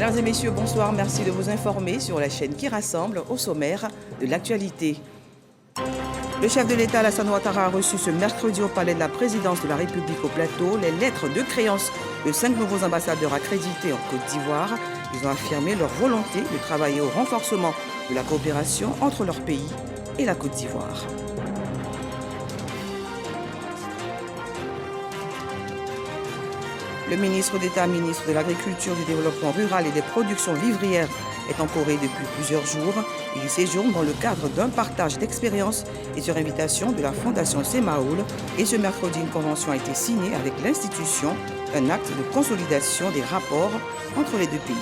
Mesdames et messieurs, bonsoir. Merci de vous informer sur la chaîne qui rassemble au sommaire de l'actualité. Le chef de l'État, Alassane Ouattara, a reçu ce mercredi au Palais de la Présidence de la République au Plateau les lettres de créance de 5 nouveaux ambassadeurs accrédités en Côte d'Ivoire. Ils ont affirmé leur volonté de travailler au renforcement de la coopération entre leur pays et la Côte d'Ivoire. Le ministre d'État, ministre de l'Agriculture, du Développement rural et des productions vivrières est en Corée depuis plusieurs jours. Il y séjourne dans le cadre d'un partage d'expériences et sur invitation de la Fondation Semaoul. Et ce mercredi, une convention a été signée avec l'institution, un acte de consolidation des rapports entre les deux pays.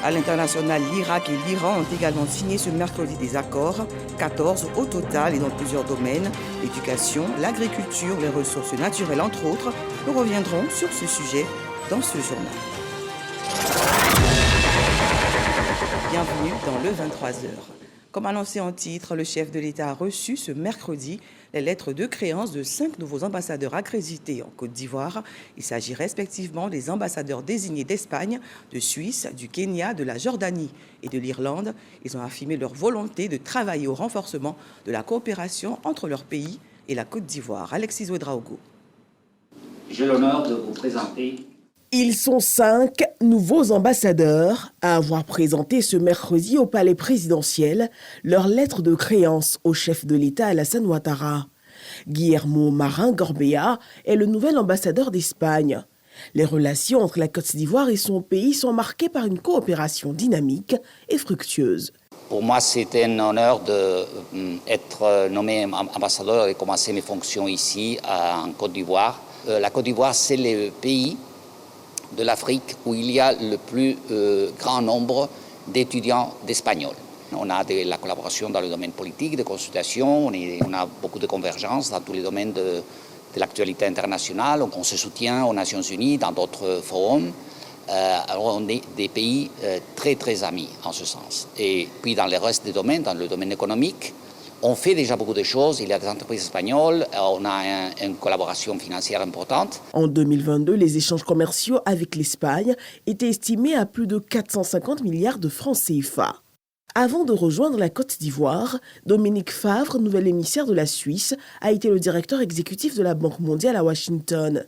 À l'international, l'Irak et l'Iran ont également signé ce mercredi des accords, 14 au total et dans plusieurs domaines, l'éducation, l'agriculture, les ressources naturelles entre autres. Nous reviendrons sur ce sujet dans ce journal. Bienvenue dans le 23h. Comme annoncé en titre, le chef de l'État a reçu ce mercredi les lettres de créance de 5 nouveaux ambassadeurs accrédités en Côte d'Ivoire. Il s'agit respectivement des ambassadeurs désignés d'Espagne, de Suisse, du Kenya, de la Jordanie et de l'Irlande. Ils ont affirmé leur volonté de travailler au renforcement de la coopération entre leur pays et la Côte d'Ivoire. Alexis Ouedraogo. J'ai l'honneur de vous présenter. Ils sont 5 nouveaux ambassadeurs à avoir présenté ce mercredi au palais présidentiel leur lettre de créance au chef de l'État Alassane Ouattara. Guillermo Marin Gorbea est le nouvel ambassadeur d'Espagne. Les relations entre la Côte d'Ivoire et son pays sont marquées par une coopération dynamique et fructueuse. Pour moi, c'est un honneur d'être nommé ambassadeur et commencer mes fonctions ici en Côte d'Ivoire. La Côte d'Ivoire, c'est le pays de l'Afrique où il y a le plus grand nombre d'étudiants d'espagnol. On a de la collaboration dans le domaine politique, de consultation, on a beaucoup de convergences dans tous les domaines de l'actualité internationale. On se soutient aux Nations Unies, dans d'autres forums. Alors on est des pays très très amis en ce sens. Et puis dans le reste des domaines, dans le domaine économique, on fait déjà beaucoup de choses. Il y a des entreprises espagnoles, on a une collaboration financière importante. En 2022, les échanges commerciaux avec l'Espagne étaient estimés à plus de 450 milliards de francs CFA. Avant de rejoindre la Côte d'Ivoire, Dominique Favre, nouvel émissaire de la Suisse, a été le directeur exécutif de la Banque mondiale à Washington.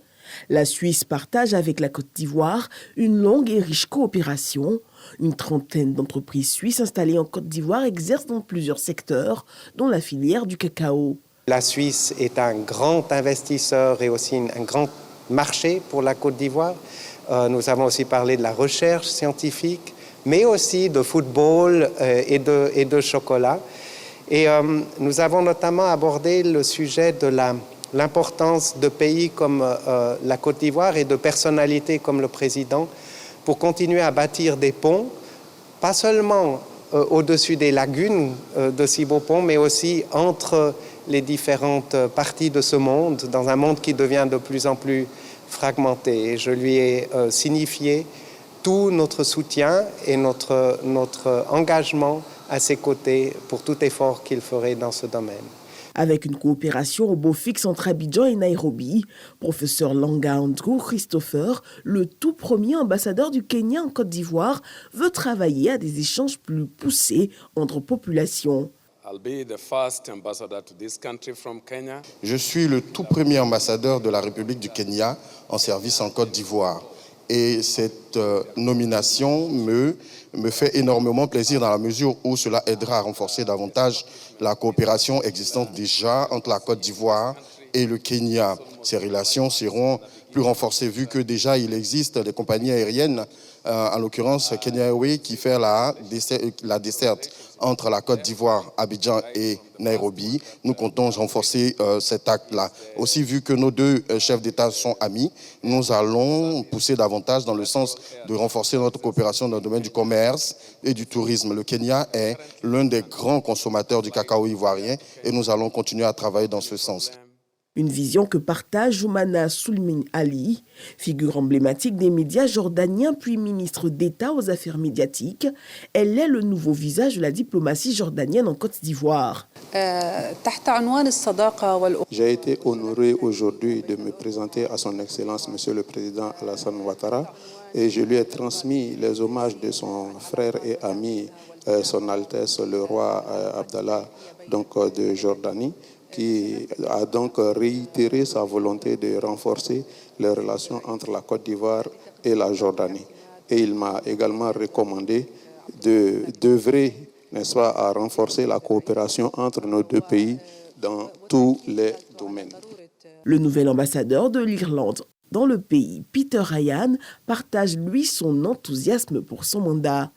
La Suisse partage avec la Côte d'Ivoire une longue et riche coopération. Une trentaine d'entreprises suisses installées en Côte d'Ivoire exercent dans plusieurs secteurs, dont la filière du cacao. La Suisse est un grand investisseur et aussi un grand marché pour la Côte d'Ivoire. Nous avons aussi parlé de la recherche scientifique, mais aussi de football et de chocolat. Et nous avons notamment abordé le sujet de l'importance de pays comme la Côte d'Ivoire et de personnalités comme le président pour continuer à bâtir des ponts, pas seulement au-dessus des lagunes de si beaux ponts, mais aussi entre les différentes parties de ce monde, dans un monde qui devient de plus en plus fragmenté. Et je lui ai signifié tout notre soutien et notre engagement à ses côtés pour tout effort qu'il ferait dans ce domaine. Avec une coopération au beau fixe entre Abidjan et Nairobi, professeur Langa Andrew Christopher, le tout premier ambassadeur du Kenya en Côte d'Ivoire, veut travailler à des échanges plus poussés entre populations. Je suis le tout premier ambassadeur de la République du Kenya en service en Côte d'Ivoire. Et cette nomination me fait énormément plaisir dans la mesure où cela aidera à renforcer davantage la coopération existante déjà entre la Côte d'Ivoire et le Kenya. Ces relations seront plus renforcées vu que déjà il existe des compagnies aériennes, en l'occurrence Kenya Airways, qui fait la desserte entre la Côte d'Ivoire, Abidjan et Nairobi. Nous comptons renforcer cet acte-là. Aussi, vu que nos deux chefs d'État sont amis, nous allons pousser davantage dans le sens de renforcer notre coopération dans le domaine du commerce et du tourisme. Le Kenya est l'un des grands consommateurs du cacao ivoirien et nous allons continuer à travailler dans ce sens. Une vision que partage Joumana Soulmin Ali, figure emblématique des médias jordaniens puis ministre d'État aux affaires médiatiques. Elle est le nouveau visage de la diplomatie jordanienne en Côte d'Ivoire. J'ai été honoré aujourd'hui de me présenter à son Excellence, Monsieur le Président Alassane Ouattara, et je lui ai transmis les hommages de son frère et ami, Son Altesse le roi Abdallah de Jordanie, qui a donc réitéré sa volonté de renforcer les relations entre la Côte d'Ivoire et la Jordanie. Et il m'a également recommandé d'œuvrer, n'est-ce pas, à renforcer la coopération entre nos deux pays dans tous les domaines. Le nouvel ambassadeur de l'Irlande dans le pays, Peter Ryan, partage lui son enthousiasme pour son mandat.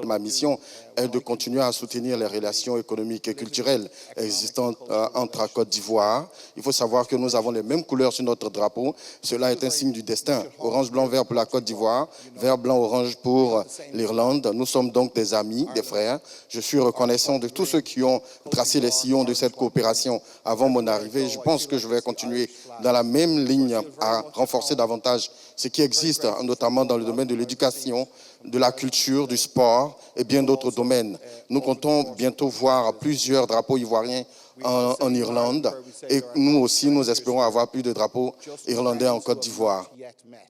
Ma mission est de continuer à soutenir les relations économiques et culturelles existantes entre la Côte d'Ivoire. Il faut savoir que nous avons les mêmes couleurs sur notre drapeau. Cela est un signe du destin. Orange, blanc, vert pour la Côte d'Ivoire, vert, blanc, orange pour l'Irlande. Nous sommes donc des amis, des frères. Je suis reconnaissant de tous ceux qui ont tracé les sillons de cette coopération avant mon arrivée. Je pense que je vais continuer dans la même ligne à renforcer davantage ce qui existe, notamment dans le domaine de l'éducation, de la culture, du sport et bien d'autres domaines. Nous comptons bientôt voir plusieurs drapeaux ivoiriens en Irlande et nous aussi, nous espérons avoir plus de drapeaux irlandais en Côte d'Ivoire.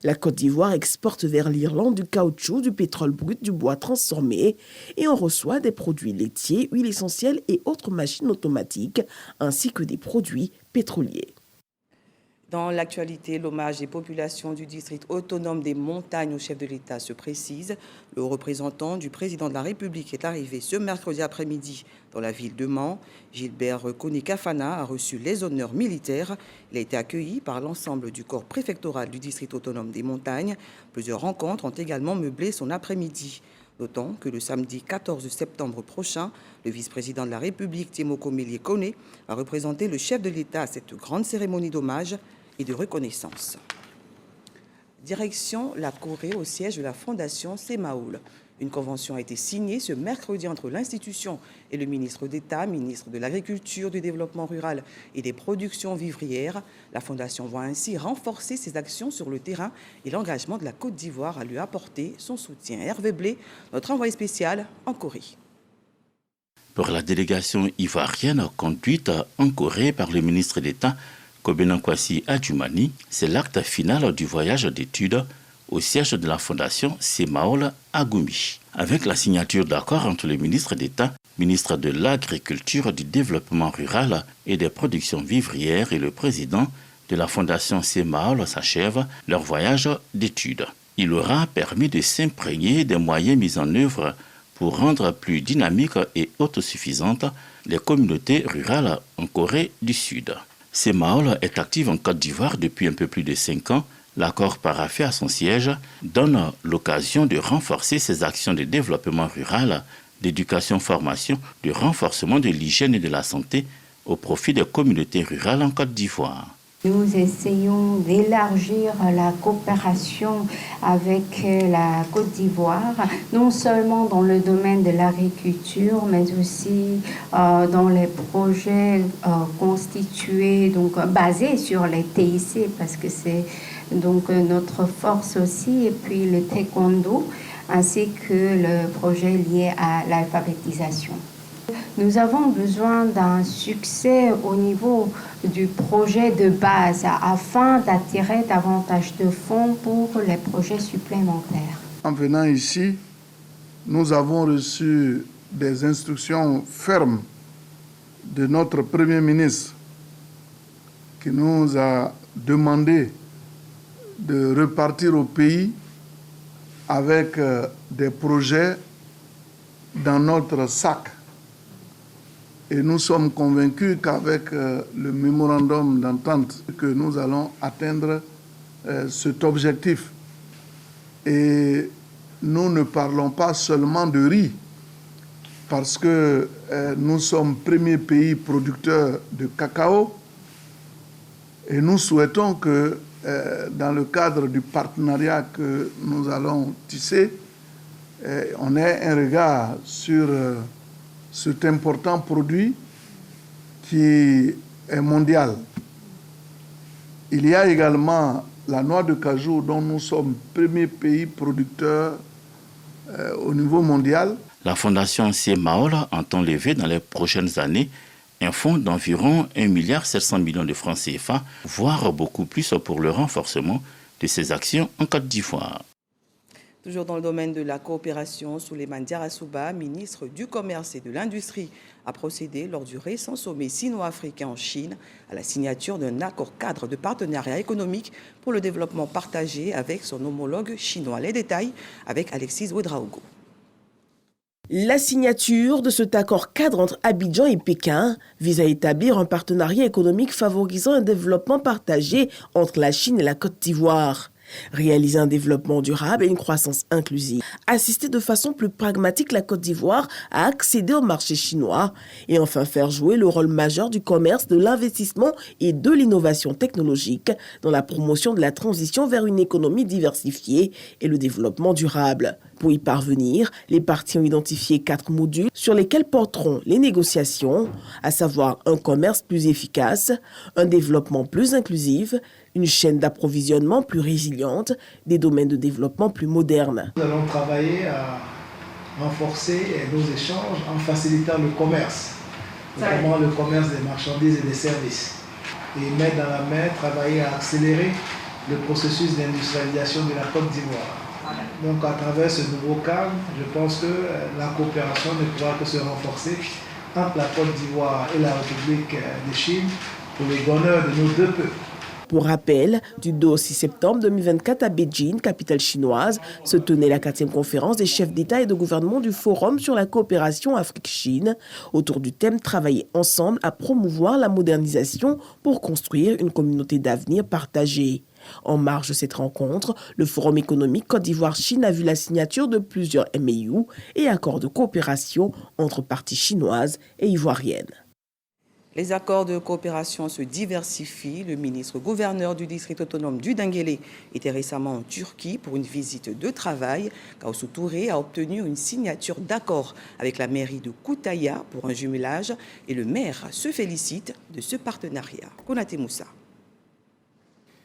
La Côte d'Ivoire exporte vers l'Irlande du caoutchouc, du pétrole brut, du bois transformé et on reçoit des produits laitiers, huiles essentielles et autres machines automatiques ainsi que des produits pétroliers. Dans l'actualité, l'hommage des populations du district autonome des montagnes au chef de l'État se précise. Le représentant du président de la République est arrivé ce mercredi après-midi dans la ville de Mans. Gilbert Koni-Kafana a reçu les honneurs militaires. Il a été accueilli par l'ensemble du corps préfectoral du district autonome des montagnes. Plusieurs rencontres ont également meublé son après-midi. D'autant que le samedi 14 septembre prochain, le vice-président de la République, Témoko Mélié Koné, a représenté le chef de l'État à cette grande cérémonie d'hommage et de reconnaissance. Direction la Corée au siège de la fondation Semaul. Une convention a été signée ce mercredi entre l'institution et le ministre d'État, ministre de l'Agriculture, du Développement rural et des productions vivrières. La fondation va ainsi renforcer ses actions sur le terrain et l'engagement de la Côte d'Ivoire à lui apporter son soutien. Hervé Blé, notre envoyé spécial en Corée. Pour la délégation ivoirienne conduite en Corée par le ministre d'État, Kobena Kwasi Adjumani, c'est l'acte final du voyage d'études au siège de la fondation Semaul à Gumi. Avec la signature d'accord entre le ministre d'État, ministre de l'Agriculture, du Développement rural et des productions vivrières et le président de la fondation Semaul s'achève leur voyage d'études. Il aura permis de s'imprégner des moyens mis en œuvre pour rendre plus dynamiques et autosuffisantes les communautés rurales en Corée du Sud. Semaul est active en Côte d'Ivoire depuis un peu plus de 5 ans. L'accord paraphé à son siège donne l'occasion de renforcer ses actions de développement rural, d'éducation-formation, de renforcement de l'hygiène et de la santé au profit des communautés rurales en Côte d'Ivoire. Nous essayons d'élargir la coopération avec la Côte d'Ivoire, non seulement dans le domaine de l'agriculture, mais aussi dans les projets constitués, basés sur les TIC, parce que c'est notre force aussi, et puis le taekwondo, ainsi que le projet lié à l'alphabétisation. Nous avons besoin d'un succès au niveau du projet de base afin d'attirer davantage de fonds pour les projets supplémentaires. En venant ici, nous avons reçu des instructions fermes de notre Premier ministre qui nous a demandé de repartir au pays avec des projets dans notre sac. Et nous sommes convaincus qu'avec le mémorandum d'entente, que nous allons atteindre cet objectif. Et nous ne parlons pas seulement de riz, parce que nous sommes premier pays producteur de cacao. Et nous souhaitons que dans le cadre du partenariat que nous allons tisser, on ait un regard sur cet important produit qui est mondial. Il y a également la noix de cajou dont nous sommes premier pays producteur au niveau mondial. La fondation CMAOL entend lever dans les prochaines années un fonds d'environ 1,7 milliard de francs CFA, voire beaucoup plus pour le renforcement de ses actions en Côte d'Ivoire. Toujours dans le domaine de la coopération, Souleymane Diarra-Souba, ministre du Commerce et de l'Industrie, a procédé lors du récent sommet sino-africain en Chine à la signature d'un accord cadre de partenariat économique pour le développement partagé avec son homologue chinois. Les détails avec Alexis Ouedraogo. La signature de cet accord cadre entre Abidjan et Pékin vise à établir un partenariat économique favorisant un développement partagé entre la Chine et la Côte d'Ivoire. Réaliser un développement durable et une croissance inclusive. Assister de façon plus pragmatique la Côte d'Ivoire à accéder au marché chinois. Et enfin faire jouer le rôle majeur du commerce, de l'investissement et de l'innovation technologique dans la promotion de la transition vers une économie diversifiée et le développement durable. Pour y parvenir, les parties ont identifié 4 modules sur lesquels porteront les négociations, à savoir un commerce plus efficace, un développement plus inclusif, une chaîne d'approvisionnement plus résiliente, des domaines de développement plus modernes. Nous allons travailler à renforcer nos échanges en facilitant le commerce, notamment le commerce des marchandises et des services. Et mettre dans la main, travailler à accélérer le processus d'industrialisation de la Côte d'Ivoire. Donc à travers ce nouveau cadre, je pense que la coopération ne pourra que se renforcer entre la Côte d'Ivoire et la République de Chine pour le bonheur de nos deux peuples. Pour rappel, du 2 au 6 septembre 2024 à Beijing, capitale chinoise, se tenait la 4e conférence des chefs d'État et de gouvernement du Forum sur la coopération Afrique-Chine, autour du thème « Travailler ensemble à promouvoir la modernisation pour construire une communauté d'avenir partagée ». En marge de cette rencontre, le Forum économique Côte d'Ivoire-Chine a vu la signature de plusieurs MAU et accords de coopération entre parties chinoises et ivoiriennes. Les accords de coopération se diversifient. Le ministre-gouverneur du district autonome du Denguélé était récemment en Turquie pour une visite de travail. Gaoussou Touré a obtenu une signature d'accord avec la mairie de Koutaya pour un jumelage et le maire se félicite de ce partenariat. Konaté Moussa.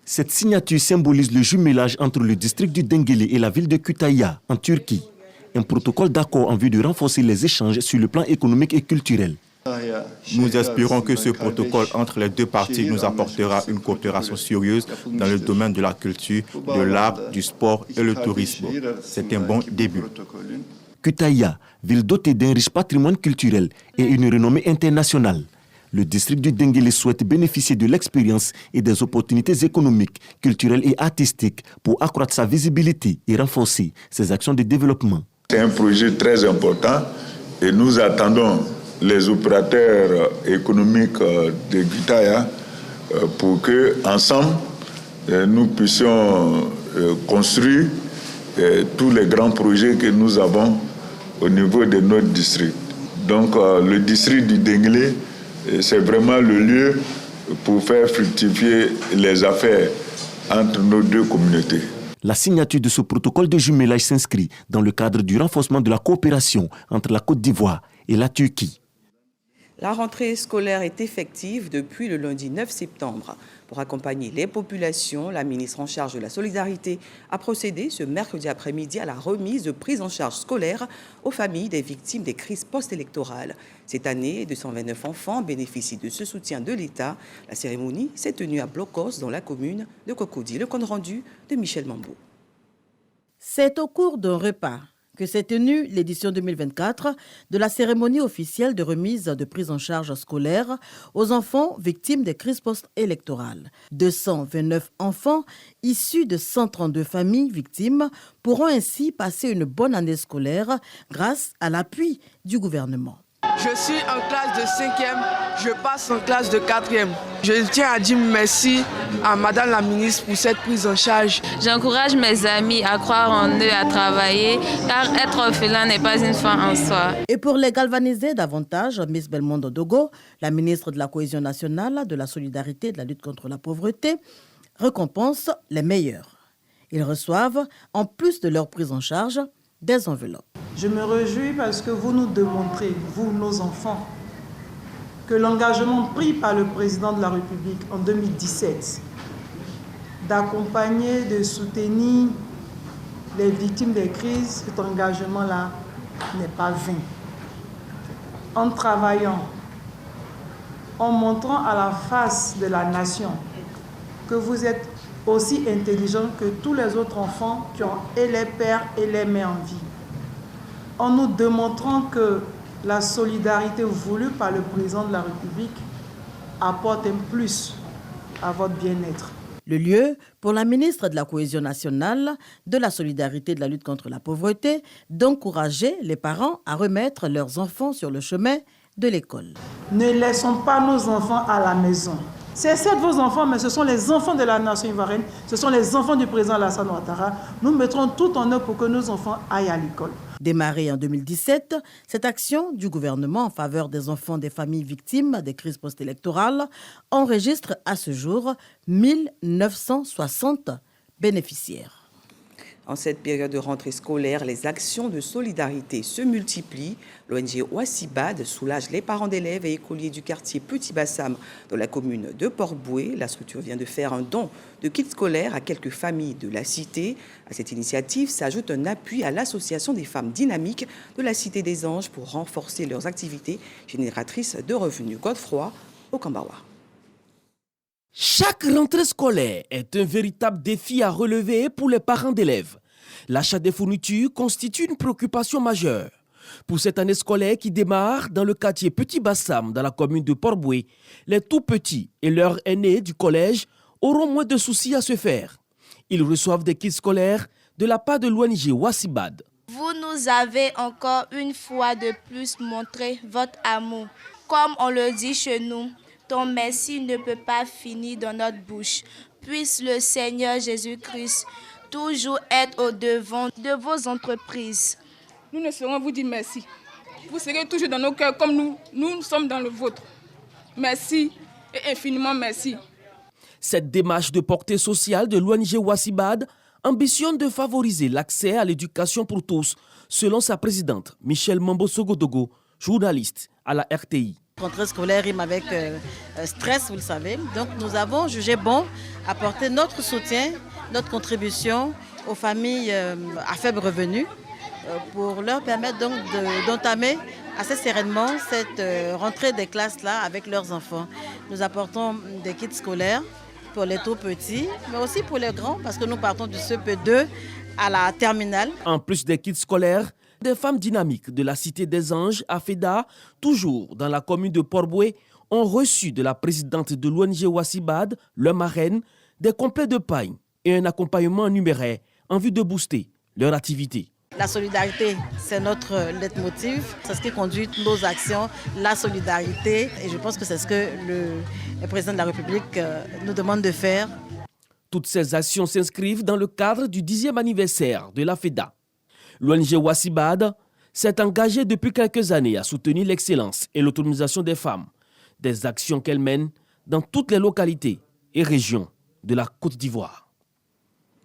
Cette signature symbolise le jumelage entre le district du Denguélé et la ville de Kütahya, en Turquie. Un protocole d'accord en vue de renforcer les échanges sur le plan économique et culturel. Nous espérons que ce protocole entre les deux parties nous apportera une coopération sérieuse dans le domaine de la culture, de l'art, du sport et le tourisme. C'est un bon début. Kütahya, ville dotée d'un riche patrimoine culturel et une renommée internationale. Le district du Denguélé souhaite bénéficier de l'expérience et des opportunités économiques, culturelles et artistiques pour accroître sa visibilité et renforcer ses actions de développement. C'est un projet très important et nous attendons les opérateurs économiques de Kütahya pour que ensemble nous puissions construire tous les grands projets que nous avons au niveau de notre district. Donc le district du Denguélé, c'est vraiment le lieu pour faire fructifier les affaires entre nos deux communautés. La signature de ce protocole de jumelage s'inscrit dans le cadre du renforcement de la coopération entre la Côte d'Ivoire et la Turquie. La rentrée scolaire est effective depuis le lundi 9 septembre. Pour accompagner les populations, la ministre en charge de la solidarité a procédé ce mercredi après-midi à la remise de prise en charge scolaire aux familles des victimes des crises post-électorales. Cette année, 229 enfants bénéficient de ce soutien de l'État. La cérémonie s'est tenue à Blocos, dans la commune de Cocody. Le compte rendu de Michel Mambo. C'est au cours d'un repas que s'est tenue l'édition 2024 de la cérémonie officielle de remise de prise en charge scolaire aux enfants victimes des crises post-électorales. 229 enfants issus de 132 familles victimes pourront ainsi passer une bonne année scolaire grâce à l'appui du gouvernement. Je suis en classe de 5e, je passe en classe de 4e. Je tiens à dire merci à Madame la ministre pour cette prise en charge. J'encourage mes amis à croire en eux, à travailler, car être orphelin n'est pas une fin en soi. Et pour les galvaniser davantage, Miss Belmondo Dogo, la ministre de la Cohésion nationale, de la solidarité et de la lutte contre la pauvreté, récompense les meilleurs. Ils reçoivent, en plus de leur prise en charge, des enveloppes. Je me réjouis parce que vous nous démontrez, vous, nos enfants, que l'engagement pris par le président de la République en 2017 d'accompagner, de soutenir les victimes des crises, cet engagement-là n'est pas vain. En travaillant, en montrant à la face de la nation que vous êtes aussi intelligents que tous les autres enfants qui ont et les pères et les mères en vie. En nous démontrant que la solidarité voulue par le président de la République apporte un plus à votre bien-être. Le lieu pour la ministre de la Cohésion nationale, de la solidarité et de la lutte contre la pauvreté, d'encourager les parents à remettre leurs enfants sur le chemin de l'école. Ne laissons pas nos enfants à la maison. C'est certes vos enfants, mais ce sont les enfants de la nation ivoirienne, ce sont les enfants du président Alassane Ouattara. Nous mettrons tout en œuvre pour que nos enfants aillent à l'école. Démarrée en 2017, cette action du gouvernement en faveur des enfants des familles victimes des crises post-électorales enregistre à ce jour 1960 bénéficiaires. En cette période de rentrée scolaire, les actions de solidarité se multiplient. L'ONG Ouassibad soulage les parents d'élèves et écoliers du quartier Petit Bassam dans la commune de Port-Boué. La structure vient de faire un don de kits scolaires à quelques familles de la cité. À cette initiative s'ajoute un appui à l'association des femmes dynamiques de la Cité des Anges pour renforcer leurs activités génératrices de revenus. Godefroy Okambawa. Chaque rentrée scolaire est un véritable défi à relever pour les parents d'élèves. L'achat des fournitures constitue une préoccupation majeure. Pour cette année scolaire qui démarre dans le quartier Petit Bassam, dans la commune de Port-Boué, les tout-petits et leurs aînés du collège auront moins de soucis à se faire. Ils reçoivent des kits scolaires de la part de l'ONG Ouassibad. Vous nous avez encore une fois de plus montré votre amour. Comme on le dit chez nous, ton merci ne peut pas finir dans notre bouche. Puisse le Seigneur Jésus-Christ toujours être au devant de vos entreprises. Nous ne saurons vous dire merci. Vous serez toujours dans nos cœurs comme nous sommes dans le vôtre. Merci et infiniment merci. Cette démarche de portée sociale de l'ONG Ouassibad ambitionne de favoriser l'accès à l'éducation pour tous, selon sa présidente, Michel Mambo-Sogodogo, journaliste à la RTI. Rentrée scolaire rime avec stress, vous le savez. Donc nous avons jugé bon apporter notre soutien, notre contribution aux familles à faible revenu pour leur permettre donc d'entamer assez sereinement cette rentrée des classes-là avec leurs enfants. Nous apportons des kits scolaires pour les tout petits, mais aussi pour les grands, parce que nous partons du CP2 à la terminale. En plus des kits scolaires, des femmes dynamiques de la Cité des Anges, à Feda, toujours dans la commune de Port-Boué, ont reçu de la présidente de l'ONG Ouassibad, leur marraine, des complets de paille et un accompagnement numéraire en vue de booster leur activité. La solidarité, c'est notre leitmotiv, c'est ce qui conduit nos actions, la solidarité. Et je pense que c'est ce que le président de la République nous demande de faire. Toutes ces actions s'inscrivent dans le cadre du 10e anniversaire de la FEDA. L'ONG Ouassibad s'est engagée depuis quelques années à soutenir l'excellence et l'autonomisation des femmes, des actions qu'elle mène dans toutes les localités et régions de la Côte d'Ivoire.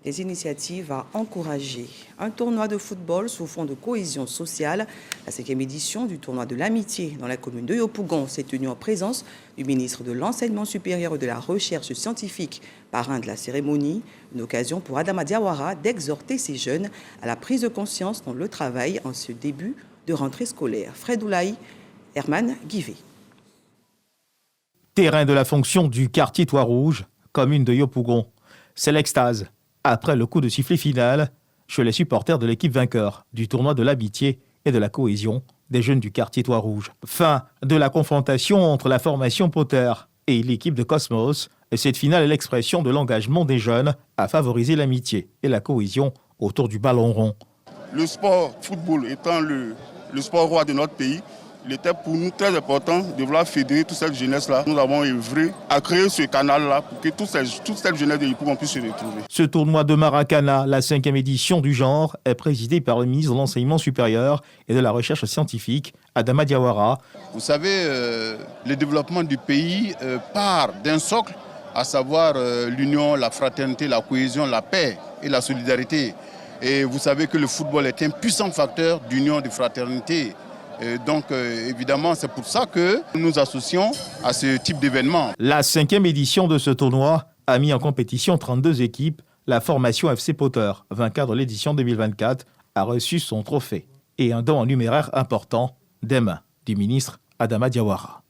Des initiatives à encourager. Un tournoi de football sous fond de cohésion sociale. La 5e édition du tournoi de l'amitié dans la commune de Yopougon s'est tenue en présence du ministre de l'Enseignement supérieur et de la Recherche scientifique, parrain de la cérémonie. Une occasion pour Adama Diawara d'exhorter ces jeunes à la prise de conscience dans le travail en ce début de rentrée scolaire. Fred Oulaï, Herman Guivet. Terrain de la fonction du quartier Toit-Rouge, commune de Yopougon. C'est l'extase. Après le coup de sifflet final, chez les supporters de l'équipe vainqueur du tournoi de l'amitié et de la cohésion des jeunes du quartier Toit-Rouge. Fin de la confrontation entre la formation Potter et l'équipe de Cosmos. Cette finale est l'expression de l'engagement des jeunes à favoriser l'amitié et la cohésion autour du ballon rond. Le sport football étant le sport roi de notre pays, il était pour nous très important de vouloir fédérer toute cette jeunesse-là. Nous avons œuvré à créer ce canal-là pour que toute cette jeunesse de Yopougon puisse se retrouver. Ce tournoi de Maracana, la 5e édition du genre, est présidé par le ministre de l'Enseignement supérieur et de la Recherche scientifique, Adama Diawara. Vous savez, le développement du pays part d'un socle, à savoir l'union, la fraternité, la cohésion, la paix et la solidarité. Et vous savez que le football est un puissant facteur d'union, de fraternité. Donc évidemment, c'est pour ça que nous nous associons à ce type d'événement. La 5e édition de ce tournoi a mis en compétition 32 équipes. La formation FC Potter, vainqueur de l'édition 2024, a reçu son trophée et un don en numéraire important des mains du ministre Adama Diawara.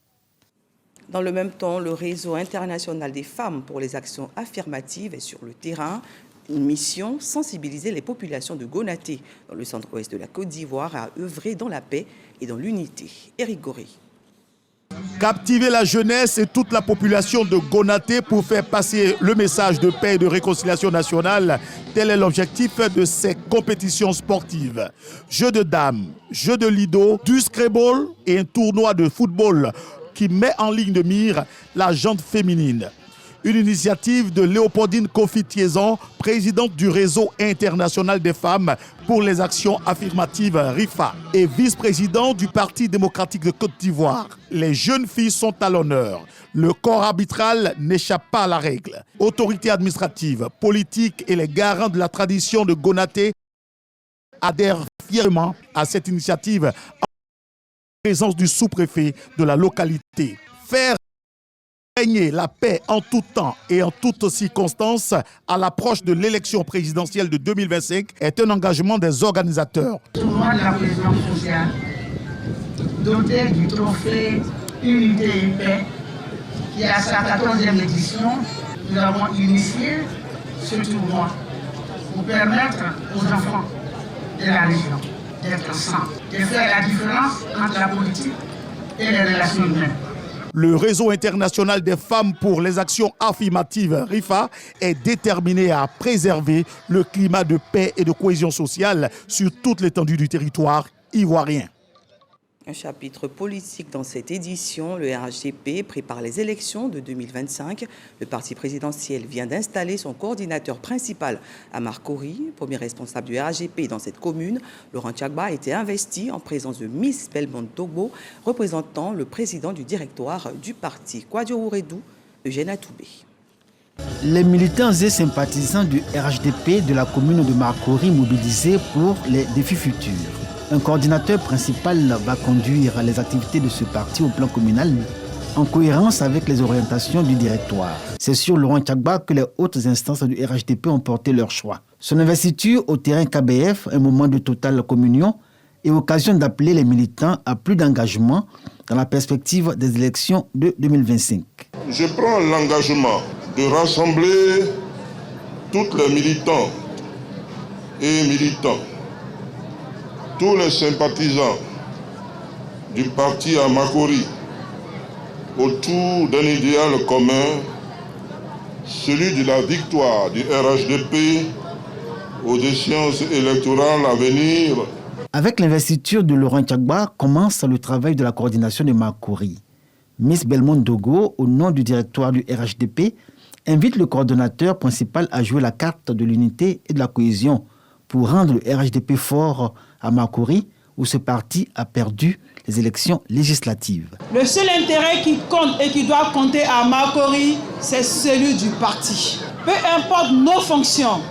Dans le même temps, le réseau international des femmes pour les actions affirmatives est sur le terrain. Une mission, sensibiliser les populations de Gonaté, dans le centre-ouest de la Côte d'Ivoire, à œuvrer dans la paix et dans l'unité. Éric Goré. Captiver la jeunesse et toute la population de Gonaté pour faire passer le message de paix et de réconciliation nationale, tel est l'objectif de ces compétitions sportives. Jeux de dames, jeux de lido, du scrabble et un tournoi de football qui met en ligne de mire la gente féminine. Une initiative de Léopoldine Kofi-Tiezan, présidente du réseau international des femmes pour les actions affirmatives RIFA et vice-présidente du Parti démocratique de Côte d'Ivoire. Les jeunes filles sont à l'honneur. Le corps arbitral n'échappe pas à la règle. Autorités administratives, politiques et les garants de la tradition de Gonaté adhèrent fièrement à cette initiative en présence du sous-préfet de la localité. Faire régner la paix en tout temps et en toutes circonstances à l'approche de l'élection présidentielle de 2025 est un engagement des organisateurs. Le tournoi de la cohésion sociale, doté du trophée Unité et Paix, qui est à sa 14e édition, nous avons initié ce tournoi pour permettre aux enfants de la région d'être ensemble, de faire la différence entre la politique et les relations humaines. Le réseau international des femmes pour les actions affirmatives RIFA est déterminé à préserver le climat de paix et de cohésion sociale sur toute l'étendue du territoire ivoirien. Un chapitre politique dans cette édition, le RHDP prépare les élections de 2025. Le parti présidentiel vient d'installer son coordinateur principal à Marcory, premier responsable du RHDP dans cette commune. Laurent Tchagba a été investi en présence de Miss Belmont Togo, représentant le président du directoire du parti. Kwadjo Ouredou, Eugène Atoubé. Les militants et sympathisants du RHDP de la commune de Marcory mobilisés pour les défis futurs. Un coordinateur principal va conduire les activités de ce parti au plan communal en cohérence avec les orientations du directoire. C'est sur Laurent Tchagba que les hautes instances du RHDP ont porté leur choix. Son investiture au terrain KBF, un moment de totale communion, est occasion d'appeler les militants à plus d'engagement dans la perspective des élections de 2025. Je prends l'engagement de rassembler tous les militants et militants, tous les sympathisants du parti à Marcory autour d'un idéal commun, celui de la victoire du RHDP aux échéances électorales à venir. Avec l'investiture de Laurent Tchagba, commence le travail de la coordination de Marcory. Miss Belmont Dogo, au nom du directoire du RHDP, invite le coordonnateur principal à jouer la carte de l'unité et de la cohésion pour rendre le RHDP fort à Marcory, où ce parti a perdu les élections législatives. Le seul intérêt qui compte et qui doit compter à Marcory, c'est celui du parti. Peu importe nos fonctions,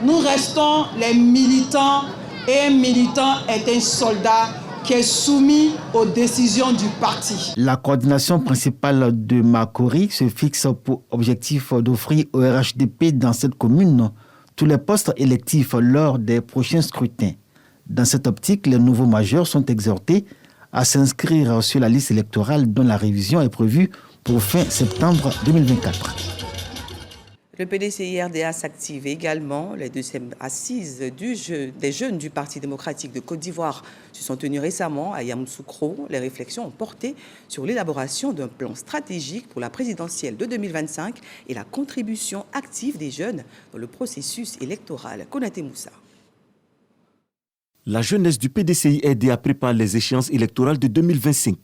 nous restons les militants et un militant est un soldat qui est soumis aux décisions du parti. La coordination principale de Marcory se fixe pour objectif d'offrir au RHDP dans cette commune tous les postes électifs lors des prochains scrutins. Dans cette optique, les nouveaux majeurs sont exhortés à s'inscrire sur la liste électorale dont la révision est prévue pour fin septembre 2024. Le PDCI-RDA s'active également. Les deuxièmes assises des jeunes du Parti démocratique de Côte d'Ivoire se sont tenues récemment à Yamoussoukro. Les réflexions ont porté sur l'élaboration d'un plan stratégique pour la présidentielle de 2025 et la contribution active des jeunes dans le processus électoral. Konaté Moussa. La jeunesse du PDCI-RDA prépare les échéances électorales de 2025.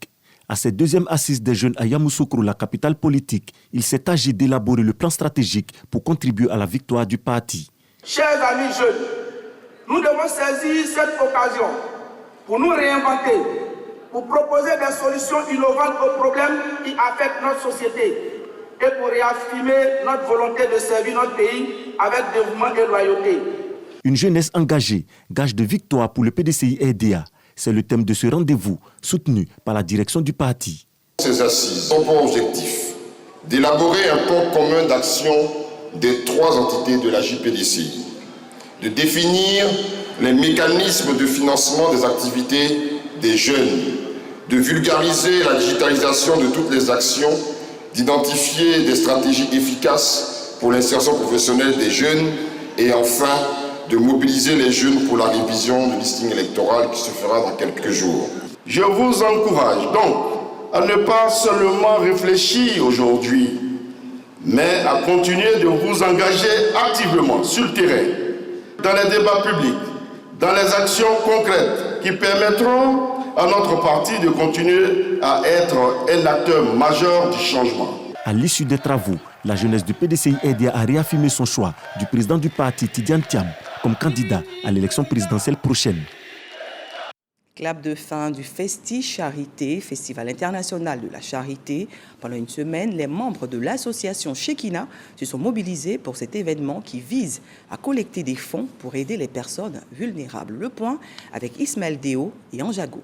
À cette deuxième assise des jeunes à Yamoussoukro, la capitale politique, il s'est agi d'élaborer le plan stratégique pour contribuer à la victoire du parti. Chers amis jeunes, nous devons saisir cette occasion pour nous réinventer, pour proposer des solutions innovantes aux problèmes qui affectent notre société et pour réaffirmer notre volonté de servir notre pays avec dévouement et loyauté. Une jeunesse engagée, gage de victoire pour le PDCI-RDA. C'est le thème de ce rendez-vous, soutenu par la direction du parti. Ces assises ont pour objectif d'élaborer un plan commun d'action des 3 entités de la JPDC, de définir les mécanismes de financement des activités des jeunes, de vulgariser la digitalisation de toutes les actions, d'identifier des stratégies efficaces pour l'insertion professionnelle des jeunes et enfin de mobiliser les jeunes pour la révision du listing électoral qui se fera dans quelques jours. Je vous encourage donc à ne pas seulement réfléchir aujourd'hui, mais à continuer de vous engager activement sur le terrain, dans les débats publics, dans les actions concrètes qui permettront à notre parti de continuer à être un acteur majeur du changement. À l'issue des travaux, la jeunesse du PDCI EDIA a réaffirmé son choix du président du parti, Tidiane Thiam, comme candidat à l'élection présidentielle prochaine. Clap de fin du Festi Charité, Festival international de la charité. Pendant une semaine, les membres de l'association Shekina se sont mobilisés pour cet événement qui vise à collecter des fonds pour aider les personnes vulnérables. Le point avec Ismaël Déo et Anjago.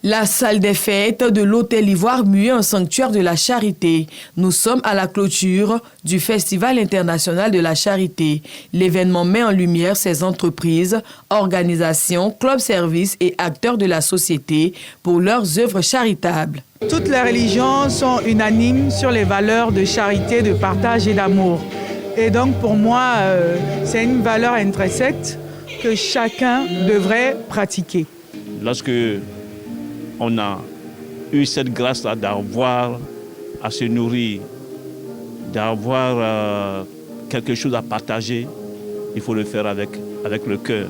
La salle des fêtes de l'Hôtel Ivoire Muet, un sanctuaire de la charité. Nous sommes à la clôture du Festival international de la charité. L'événement met en lumière ces entreprises, organisations, clubs services et acteurs de la société pour leurs œuvres charitables. Toutes les religions sont unanimes sur les valeurs de charité, de partage et d'amour. Et donc pour moi, c'est une valeur intrinsèque que chacun devrait pratiquer. Lorsque on a eu cette grâce-là d'avoir à se nourrir, d'avoir quelque chose à partager, il faut le faire avec le cœur.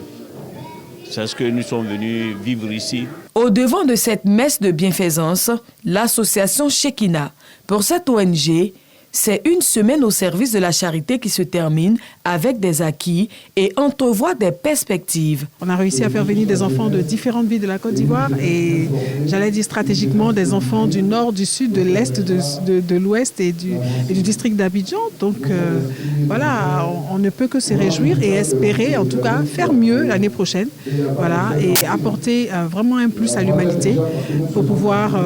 C'est ce que nous sommes venus vivre ici. Au devant de cette messe de bienfaisance, l'association Shekina, pour cette ONG, c'est une semaine au service de la charité qui se termine avec des acquis et entrevoit des perspectives. On a réussi à faire venir des enfants de différentes villes de la Côte d'Ivoire et j'allais dire stratégiquement des enfants du nord, du sud, de l'est, de l'ouest et du district d'Abidjan. Donc voilà, on ne peut que se réjouir et espérer en tout cas faire mieux l'année prochaine, voilà, et apporter vraiment un plus à l'humanité pour pouvoir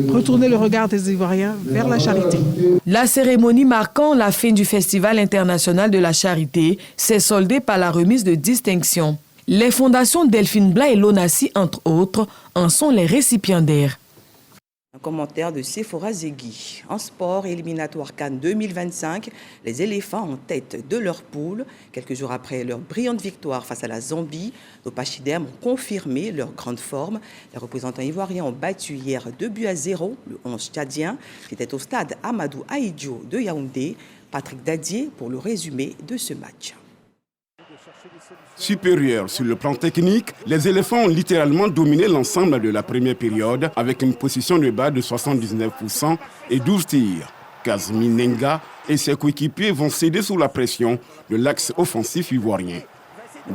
retourner le regard des Ivoiriens vers la charité. La cérémonie marquant la fin du Festival international de la charité s'est soldée par la remise de distinctions. Les fondations Delphine Blas et Lonassi, entre autres, en sont les récipiendaires. Un commentaire de Sephora Zegui. En sport, éliminatoire CAN 2025, les éléphants en tête de leur poule. Quelques jours après leur brillante victoire face à la Zambie, nos pachydermes ont confirmé leur grande forme. Les représentants ivoiriens ont battu hier 2-0 le 11 tchadien, qui était au stade Amadou Ahidjo de Yaoundé. Patrick Dadier pour le résumé de ce match. Supérieurs sur le plan technique, les éléphants ont littéralement dominé l'ensemble de la première période avec une position de balle de 79% et 12 tirs. Kazmi Nenga et ses coéquipiers vont céder sous la pression de l'axe offensif ivoirien.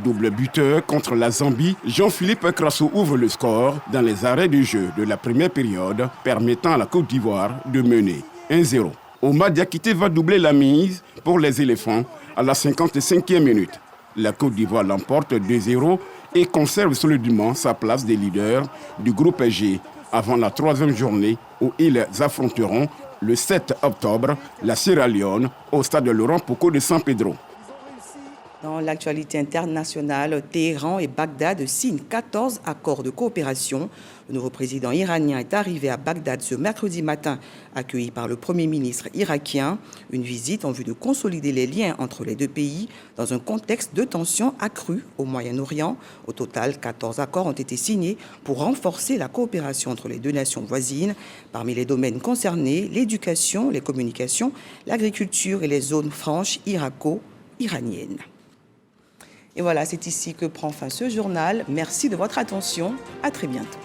Double buteur contre la Zambie, Jean-Philippe Crasso ouvre le score dans les arrêts de jeu de la première période, permettant à la Côte d'Ivoire de mener 1-0. Omar Diakité va doubler la mise pour les éléphants à la 55e minute. La Côte d'Ivoire l'emporte 2-0 et conserve solidement sa place de leader du groupe G avant la 3e journée où ils affronteront le 7 octobre la Sierra Leone au stade Laurent Poko de San Pedro. Dans l'actualité internationale, Téhéran et Bagdad signent 14 accords de coopération. Le nouveau président iranien est arrivé à Bagdad ce mercredi matin, accueilli par le Premier ministre irakien. Une visite en vue de consolider les liens entre les deux pays dans un contexte de tensions accrues au Moyen-Orient. Au total, 14 accords ont été signés pour renforcer la coopération entre les deux nations voisines. Parmi les domaines concernés, l'éducation, les communications, l'agriculture et les zones franches irako-iraniennes. Et voilà, c'est ici que prend fin ce journal. Merci de votre attention. À très bientôt.